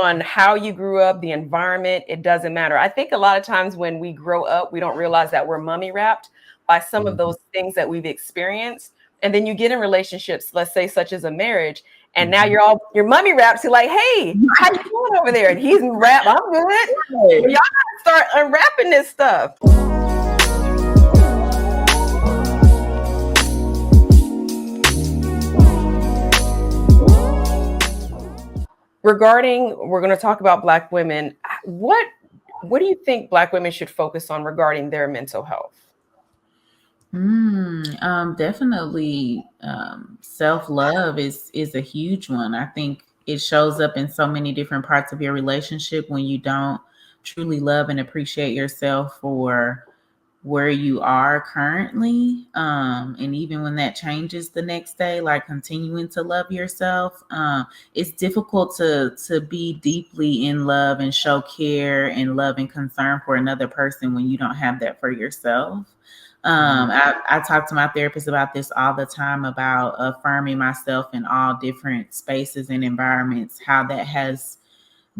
on how you grew up, the environment, it doesn't matter. I think a lot of times when we grow up, we don't realize that we're mummy wrapped by some of those things that we've experienced. And then you get in relationships, let's say such as a marriage, and now you're mummy wrapped. So like, hey, how you doing over there? And he's wrapped. I'm good. Well, y'all gotta start unwrapping this stuff. Regarding, we're going to talk about Black women. What do you think Black women should focus on regarding their mental health? Definitely, self-love is a huge one. I think it shows up in so many different parts of your relationship when you don't truly love and appreciate yourself for where you are currently, and even when that changes the next day, like continuing to love yourself. It's difficult to be deeply in love and show care and love and concern for another person when you don't have that for yourself. I talk to my therapist about this all the time, about affirming myself in all different spaces and environments, how that has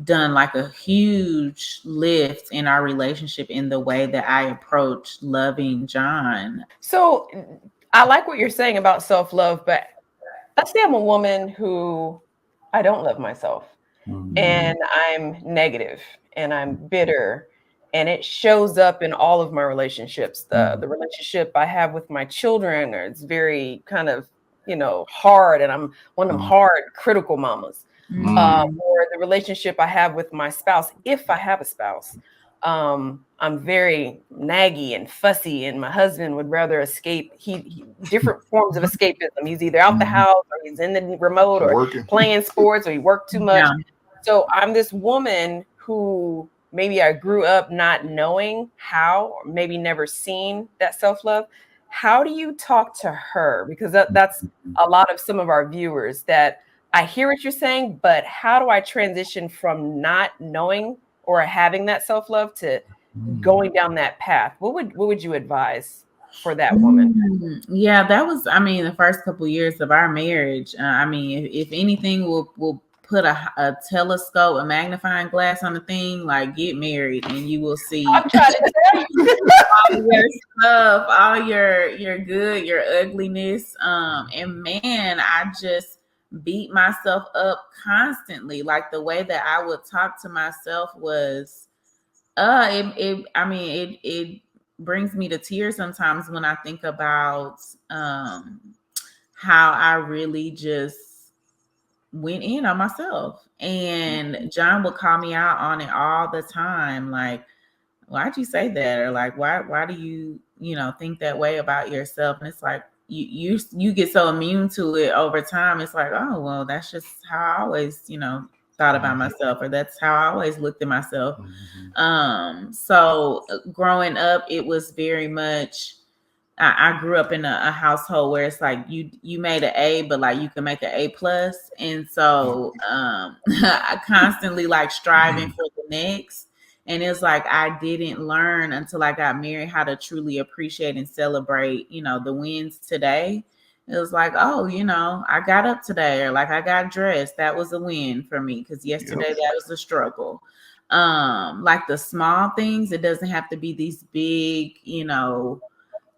done like a huge lift in our relationship in the way that I approach loving John. So I like what you're saying about self-love, but let's say I'm a woman who I don't love myself, and I'm negative and I'm bitter, and it shows up in all of my relationships. The relationship I have with my children, or it's very kind of, hard, and I'm one of them hard, critical mamas. Or the relationship I have with my spouse, if I have a spouse. I'm very naggy and fussy, and my husband would rather escape. He different forms of escapism. He's either out the house, or he's in the remote, or playing sports, or he worked too much. Yeah. So I'm this woman who maybe I grew up not knowing how, or maybe never seen that self-love. How do you talk to her? Because that's a lot of some of our viewers that I hear what you're saying, but how do I transition from not knowing or having that self-love to going down that path? What would you advise for that woman? Yeah, that was, the first couple of years of our marriage. If anything, we'll put a telescope, a magnifying glass on the thing, like get married, and you will see all your stuff, all your good, your ugliness. And man, I just beat myself up constantly. Like the way that I would talk to myself was, it brings me to tears sometimes when I think about how I really just went in on myself. And John would call me out on it all the time, like, why'd you say that? Or like, why do you think that way about yourself? And it's like, you get so immune to it over time. It's like, oh, well, that's just how I always, thought about myself, or that's how I always looked at myself. So growing up, it was very much, I grew up in a household where it's like you made an A, but like you can make an A+. And so I constantly like striving for the next. And it's like I didn't learn until I got married how to truly appreciate and celebrate, the wins today. It was like, oh, I got up today, or like I got dressed. That was a win for me, because yesterday that was a struggle. Like the small things, it doesn't have to be these big,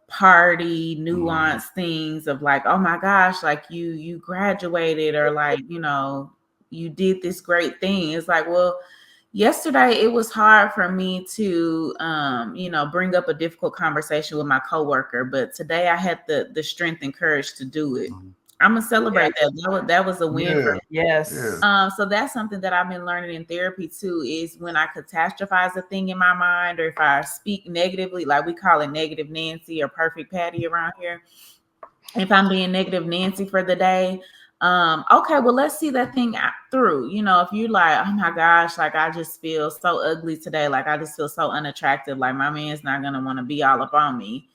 party nuanced things of like, oh my gosh, like you graduated, or like, you did this great thing. It's like, well, yesterday it was hard for me to bring up a difficult conversation with my coworker, but today I had the strength and courage to do it. I'm gonna celebrate that. That was a win for me. Yes. So that's something that I've been learning in therapy too, is when I catastrophize a thing in my mind, or if I speak negatively, like we call it negative Nancy or perfect Patty around here. If I'm being negative Nancy for the day, okay, well, let's see that thing through. If you're like, oh my gosh, like I just feel so ugly today, like I just feel so unattractive, like my man's not gonna want to be all up on me.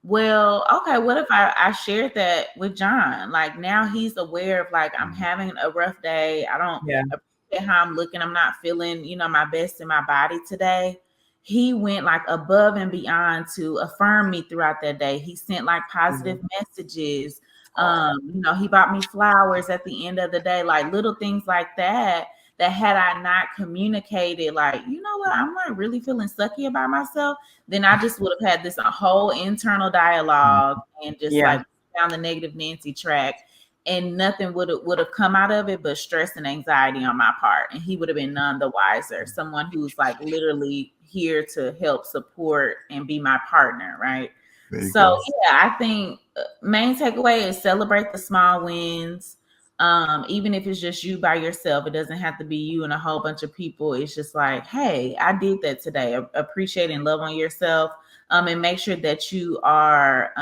Well, okay, what if I shared that with John? Like now he's aware of like, I'm having a rough day. I don't appreciate how I'm looking. I'm not feeling, my best in my body today. He went like above and beyond to affirm me throughout that day. He sent like positive messages. He bought me flowers at the end of the day, like little things like that. That had I not communicated, like, you know what, I'm like really feeling sucky about myself, then I just would have had this whole internal dialogue and just like down the negative Nancy track, and nothing would have come out of it but stress and anxiety on my part, and he would have been none the wiser. Someone who's like literally here to help support and be my partner, right? So yeah, I think main takeaway is celebrate the small wins. Even if it's just you by yourself, it doesn't have to be you and a whole bunch of people. It's just like, hey, I did that today. Appreciate and love on yourself. And make sure that you are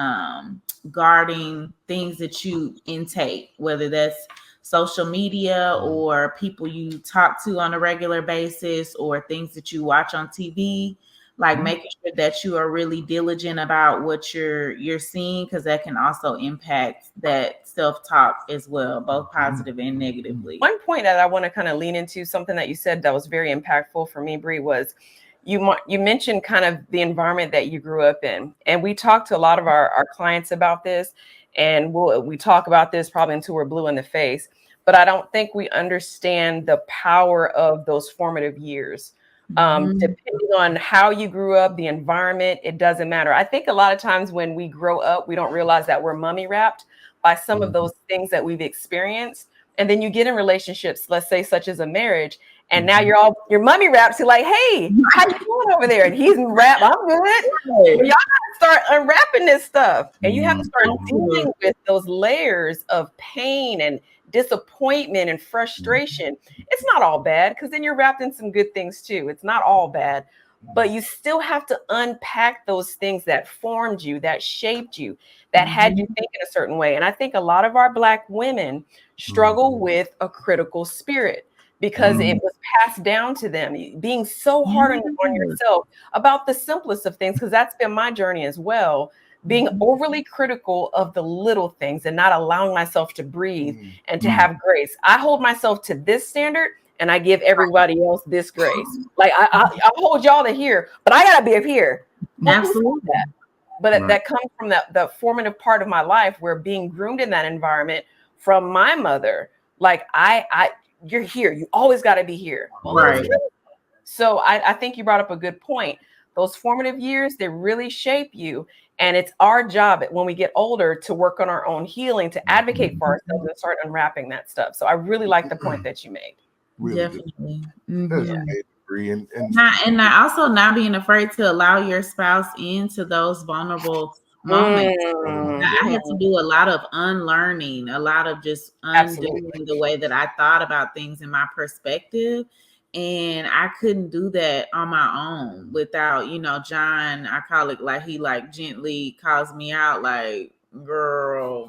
guarding things that you intake, whether that's social media or people you talk to on a regular basis or things that you watch on TV. Like making sure that you are really diligent about what you're seeing, because that can also impact that self-talk as well, both positive and negatively. One point that I want to kind of lean into, something that you said that was very impactful for me, Bree, was you mentioned kind of the environment that you grew up in. And we talked to a lot of our clients about this, and we talk about this probably until we're blue in the face. But I don't think we understand the power of those formative years. Depending on how you grew up, the environment, it doesn't matter. I think a lot of times when we grow up, we don't realize that we're mummy wrapped by some of those things that we've experienced. And then you get in relationships, let's say such as a marriage, and now you're mummy wrapped. So like, hey, how you doing over there? And he's wrapped. I'm good. Well, y'all gotta start unwrapping this stuff, and you have to start dealing with those layers of pain and disappointment and frustration. It's not all bad, because then you're wrapped in some good things too. It's not all bad, but you still have to unpack those things that formed you, that shaped you, that had you thinking a certain way. And I think a lot of our Black women struggle with a critical spirit because it was passed down to them, being so hard on yourself about the simplest of things, because that's been my journey as well. Being overly critical of the little things and not allowing myself to breathe and to have grace. I hold myself to this standard and I give everybody else this grace. Like I hold y'all to here, but I gotta be up here. Absolutely. That. But that comes from the formative part of my life, where being groomed in that environment from my mother, like you're here, you always got to be here. Well, right. So I think you brought up a good point. Those formative years, they really shape you. And it's our job when we get older to work on our own healing, to advocate for ourselves and start unwrapping that stuff. So I really like the point that you made. Really definitely. And also not being afraid to allow your spouse into those vulnerable moments. I had to do a lot of unlearning, a lot of just undoing the way that I thought about things and my perspective. And I couldn't do that on my own without, John, I call it like he like gently calls me out like, girl,